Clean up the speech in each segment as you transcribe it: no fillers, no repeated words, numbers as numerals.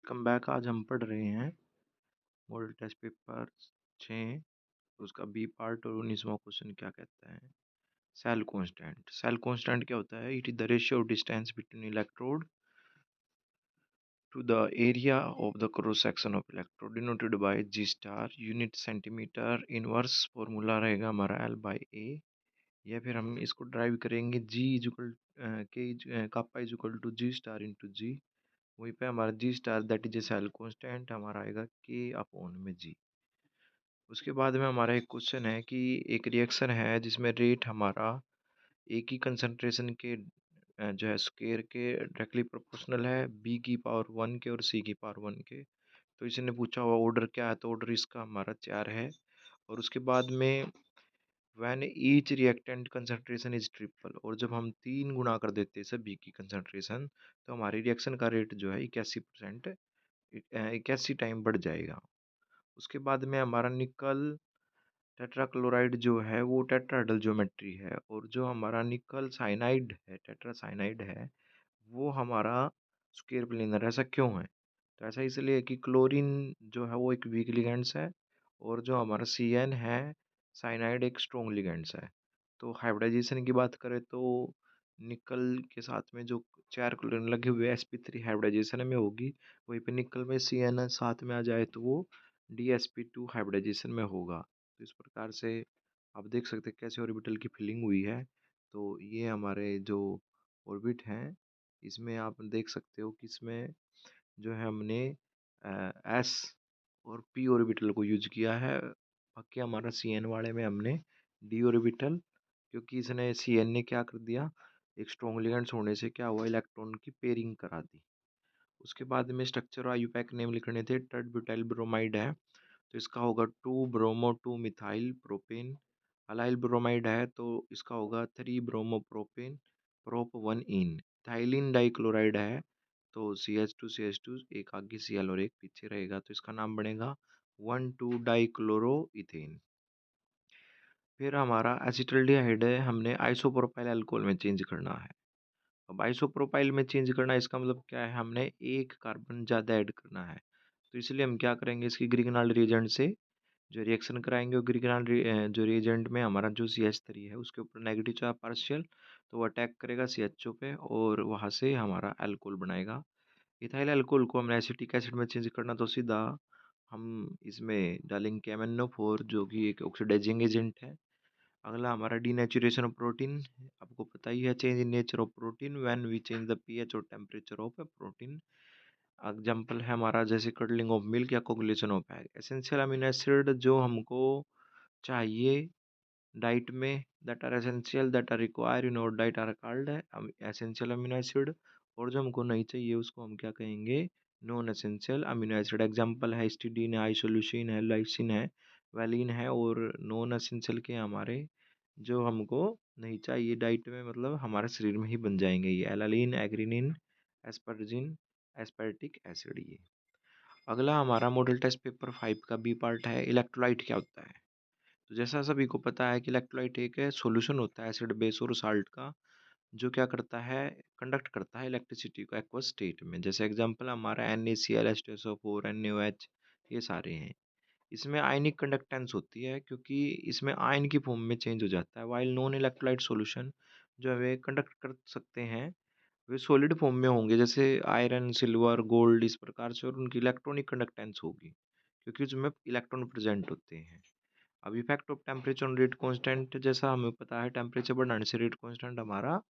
Come back. आज हम पढ़ रहे हैं मॉडल टेस्ट पेपर 6, उसका बी पार्ट, और 19वां क्वेश्चन क्या कहता है। Cell constant. सेल कांस्टेंट क्या होता है? It is the ratio of distance between electrode to the area of the cross section of electrode denoted by G star, unit centimetre. Inverse formula रहेगा हमारा L by ए, या फिर हम इसको drive करेंगे जी इजुकल के kappa equal to G star into G. वहीं पे हमारा G star that is a cell constant हमारा आएगा के अपॉन में जी। उसके बाद में हमारा एक क्वेश्चन है कि एक रिएक्शन है जिसमें रेट हमारा एक ही कंसंट्रेशन के जो है स्क्वायर के डायरेक्टली प्रोपोर्शनल है, बी की पावर 1 के और सी की पावर 1 के। तो इसने पूछा हुआ ऑर्डर क्या है, तो ऑर्डर इसका हमारा 4 है। और उसके बाद में when each reactant concentration is triple, और जब हम 3 गुना कर देते हैं सभी की कंसंट्रेशन, तो हमारी रिएक्शन का रेट जो है 81% 81 टाइम बढ़ जाएगा। उसके बाद में हमारा निकल टेट्राक्लोराइड जो है वो टेट्राहेड्रल ज्योमेट्री है, और जो हमारा निकल साइनाइड है, टेट्रासाइनाइड है, वो हमारा स्क्वायर प्लेनर। ऐसा क्यों है? तो ऐसा इसलिए कि क्लोरीन जो है वो एक वीक लिगेंड्स है, और जो हमारा CN है साइनाइड एक स्ट्रॉन्ग लिगेंड्स है। तो हाइब्रिडाइजेशन की बात करें तो निकल के साथ में जो 4 क्लोरीन लगे हुए sp3 हाइब्रिडाइजेशन में होगी, वहीं पे निकल में CN साथ में आ जाए तो वो DsP2 हाइब्रिडाइजेशन में होगा। तो इस प्रकार से आप देख सकते हैं कैसे ऑर्बिटल की फिलिंग हुई है। तो ये हमारे जो ऑर्बिट हैं, इसमें आप देख सकते हो कि इसमें जो है हमने एस और पी ऑर्बिटल को यूज किया है। बाकी हमारा CN वाले में हमने डी ऑर्बिटल, क्योंकि इसने CN ने क्या कर दिया, एक स्ट्रॉन्ग लिगेंड्स होने से क्या हुआ, इलेक्ट्रॉन की पेयरिंग करा दी। उसके बाद में स्ट्रक्चर आईयूपैक नेम लिखने थे। टर्ड ब्यूटाइल ब्रोमाइड है तो इसका होगा 2 bromo 2 methyl propane. Allyl bromide है तो इसका होगा 3 ब्रोमो प्रोपेन प्रोप 1 इन। थाइलिन डाइक्लोराइड है तो CH2 एक आगे Cl और एक पीछे रहेगा, तो इसका नाम बनेगा 1,2 डाइक्लोरो इथेन। फिर हमारा एसिटल्डिहाइड है, हमने आइसोप्रोपाइल अल्कोहल में चेंज करना है। अब आइसोप्रोपाइल में चेंज करना है, इसका मतलब क्या है, हमने एक कार्बन ज़्यादा ऐड करना है। तो इसलिए हम क्या करेंगे, इसकी ग्रिगनाल्ड रिएजेंट से जो रिएक्शन कराएंगे, और ग्रिगनाल्ड जो रिएजेंट में हमारा जो CH3 है उसके ऊपर नेगेटिव चार्ज पार्शियल, तो वो अटैक करेगा CHO पे और वहाँ से हमारा अल्कोहल बनाएगा। इथाइल अल्कोहल को हमने एसिटिक एसिड में चेंज करना, तो सीधा हम इसमें डालेंगे MnO4 जो कि एक ऑक्सीडाइजिंग एजेंट है। अगला हमारा डीनेचुरेशन ऑफ प्रोटीन। आपको पता ही है change in nature of protein when we change the pH और temperature of a protein. Example है हमारा जैसे कडलिंग ऑफ मिल्क या coagulation of egg. Essential amino acid जो हमको चाहिए डाइट में, that are essential that are require in our diet are called essential amino acid, और जो हमको नहीं चाहिए उसको हम क्या कहेंगे, non essential amino acid. Example है हिस्टिडीन है, आइसोल्यूसिन है, लाइसिन है, वैलिन है, और नॉन एसेंशियल के हमारे जो हमको नहीं चाहिए डाइट में, मतलब हमारे शरीर में ही बन जाएंगे, ये एलालिन, एग्रीनिन, एस्पर्जिन, एस्पर्टिक एसिड। ये अगला हमारा मॉडल टेस्ट पेपर 5 का बी पार्ट है, इलेक्ट्रोलाइट क्या होता है। तो जैसा सभी को पता है कि इलेक्ट्रोलाइट एक सॉल्यूशन होता है एसिड बेस और साल्ट का, जो क्या करता है, कंडक्ट करता है इलेक्ट्रिसिटी को एक्वस स्टेट में। जैसे एग्जांपल हमारा NaCl, H2SO4, NaOH, ये सारे हैं। इसमें आयनिक कंडक्टेंस होती है क्योंकि इसमें आयन की फॉर्म में चेंज हो जाता है, वाइल नॉन इलेक्ट्रोलाइट सॉल्यूशन जो है वे कंडक्ट कर सकते हैं, वे सॉलिड फॉर्म में होंगे जैसे आयरन, सिल्वर, गोल्ड, इस प्रकार से, और उनकी इलेक्ट्रॉनिक कंडक्टेंस होगी क्योंकि उसमें इलेक्ट्रॉन प्रेजेंट होते हैं। अब effect of temperature on rate constant, जैसा हमें पता है टेम्परेचर बढ़ाने से रेट कांस्टेंट हमारा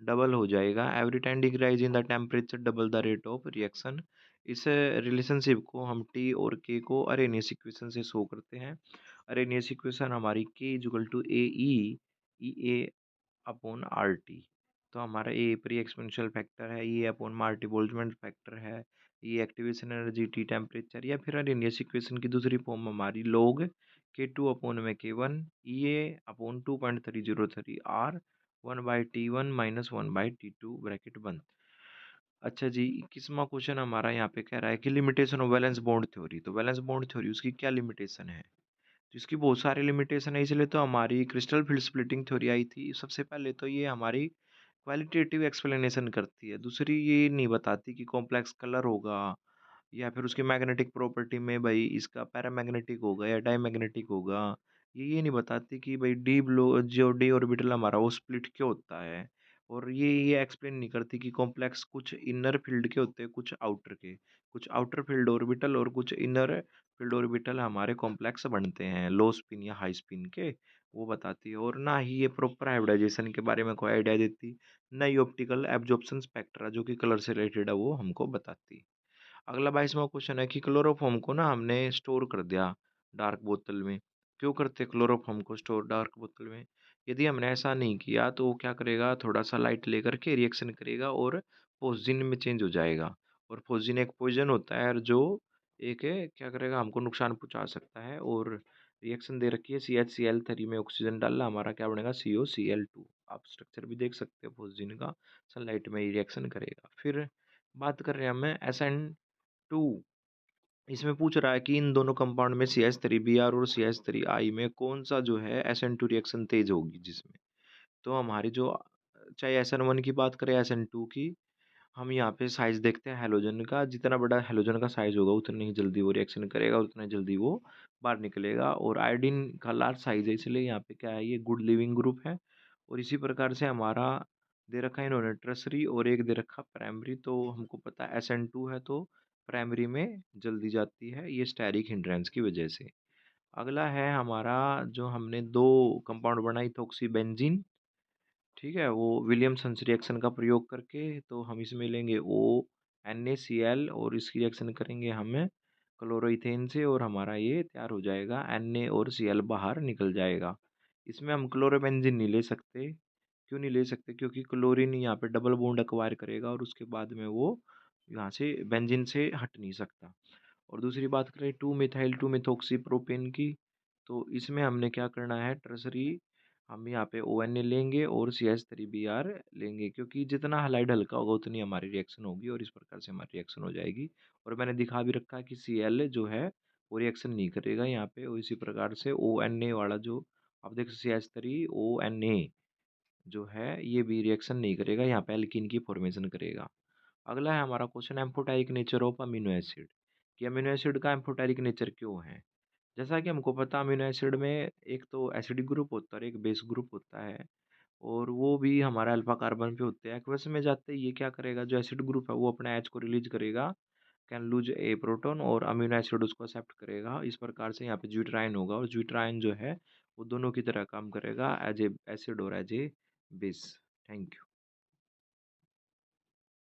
डबल हो जाएगा। Every time decrease in the temperature double the rate of reaction. इस रिलेशनशिप को हम टी और के को अरेनियस इक्वेशन से शो करते हैं। अरेनियस इक्वेशन हमारी K equal to A E A upon R T. तो हमारा ए प्री एक्सपोनेंशियल फैक्टर है, ये अपॉन मार्टी बोल्ट्जमैन फैक्टर है, ये एक्टिवेशन एनर्जी टी टेम्परेचर, या फिर अरेनियस इक्वेशन की दूसरी फॉर्म हमारी लोग K2 अपॉन में K1 ये upon 2.303 are 1/T1 minus 1/T2 bracket बंद। अच्छा जी, 21वां क्वेश्चन हमारा यहाँ पे कह रहा है कि limitation of valence bond theory. तो वैलेंस बॉन्ड थ्योरी उसकी क्या लिमिटेशन है, तो इसकी बहुत सारी लिमिटेशन है, इसलिए तो हमारी क्रिस्टल फील्ड स्प्लिटिंग थ्योरी आई थी। सबसे पहले तो ये हमारी क्वालिटेटिव एक्सप्लेनेशन करती है, दूसरी ये नहीं बताती कि कॉम्प्लेक्स कलर होगा या फिर उसकी मैग्नेटिक प्रॉपर्टी में भाई इसका पैरामैग्नेटिक होगा या डायमैग्नेटिक होगा। ये नहीं बताती कि भाई जो डी ऑर्बिटल हमारा वो स्प्लिट क्यों होता है। और ये एक्सप्लेन नहीं करती कि कॉम्प्लेक्स कुछ इनर फील्ड के होते हैं, कुछ आउटर के। कुछ आउटर फील्ड ऑर्बिटल और कुछ इनर फील्ड ऑर्बिटल हमारे कॉम्प्लेक्स बनते हैं लो स्पिन या हाई स्पिन के। वो बताती है। और ना ही ये प्रॉपर हाइब्रिडाइजेशन के बारे में कोई आइडिया देती, ना ही ऑप्टिकल एब्जॉर्प्शन स्पेक्ट्रा जो कि कलर से रिलेटेड है वो हमको बताती। अगला 22वां क्वेश्चन है कि क्लोरोफॉर्म को ना हमने स्टोर कर दिया डार्क बोतल में। क्यों करते क्लोरोफॉर्म को स्टोर डार्क बोतल में? यदि हमने ऐसा नहीं किया तो वो क्या करेगा, थोड़ा सा लाइट लेकर के रिएक्शन करेगा और फोस्जिन में चेंज हो जाएगा। और फोस्जिन एक पॉइजन होता है और जो एक है क्या करेगा, हमको नुकसान पहुंचा सकता है। और रिएक्शन दे रखी है CH Cl3 में ऑक्सीजन डालना, हमारा क्या बनेगा COCl2। आप स्ट्रक्चर भी देख सकते हो फोस्जिन का, सनलाइट में रिएक्शन करेगा। फिर बात कर रहे हैं हमें SN2। इसमें पूछ रहा है कि इन दोनों कंपाउंड में CH3Br और CH3I में कौन सा जो है SN2 रिएक्शन तेज होगी जिसमें। तो हमारी जो चाहे SN1 की बात करें SN2 की, हम यहाँ पे साइज देखते हैं हैलोजन का। जितना बड़ा हैलोजन का साइज होगा उतनी ही जल्दी वो रिएक्शन करेगा, उतना ही जल्दी वो बाहर निकलेगा। और आयोडीन का लार्ज साइज है इसलिए यहाँ पे क्या है, ये गुड लिविंग ग्रुप है। और इसी प्रकार से हमारा दे रखा है इन्होंने ट्रसरी और एक दे रखा प्राइमरी। तो हमको पता है SN2 है तो प्राइमरी में जल्दी जाती है ये स्टेरिक हिंड्रेंस की वजह से। अगला है हमारा जो हमने दो कंपाउंड बनाई इथोक्सी बेंजीन, ठीक है, वो विलियमसन्स रिएक्शन का प्रयोग करके। तो हम इसमें लेंगे NaCl और इसकी रिएक्शन करेंगे हमें क्लोरोइथेन से और हमारा ये तैयार हो जाएगा Na और Cl बाहर निकल जाएगा। इसमें हम क्लोरोबेंजीन नहीं ले सकते। क्यों नहीं ले सकते? क्योंकि क्लोरीन यहाँ पे डबल बॉन्ड एक्वायर करेगा और उसके बाद में वो यहाँ से बेंजीन से हट नहीं सकता। और दूसरी बात करें 2 मिथाइल 2 मिथॉक्सी प्रोपेन की, तो इसमें हमने क्या करना है, ट्रसरी हम यहाँ पे ONA लेंगे और CH3Br लेंगे। क्योंकि जितना हलाइड हल्का होगा उतनी हमारी रिएक्शन होगी और इस प्रकार से हमारी रिएक्शन हो जाएगी। और मैंने दिखा भी रखा है कि Cl जो है वो रिएक्शन नहीं करेगा यहाँ पे। और इसी प्रकार से ONA वाला जो आप देख CH3ONA जो है ये भी रिएक्शन नहीं करेगा, यहाँ पे एल्कीन की फॉर्मेशन करेगा। अगला है हमारा question amphoteric nature of amino acid, कि अमीनो एसिड का एम्फोटेरिक नेचर क्यों है। जैसा कि हमको पता अमीनो एसिड में एक तो एसिडिक ग्रुप होता है और एक बेस ग्रुप होता है। और वो भी हमारा अल्फा कार्बन पे होते हैं। एक्वस में जाते ही ये क्या करेगा, जो एसिड ग्रुप है वो अपना एच को रिलीज करेगा, कैन लूज ए प्रोटोन, और अमीनो एसिड उसको एक्सेप्ट करेगा। इस प्रकार से यहाँ पे ज्यूट्राइन होगा और ज्यूट्राइन जो है वो दोनों की तरह काम करेगा, एज ए एसिड और as a base. Thank you.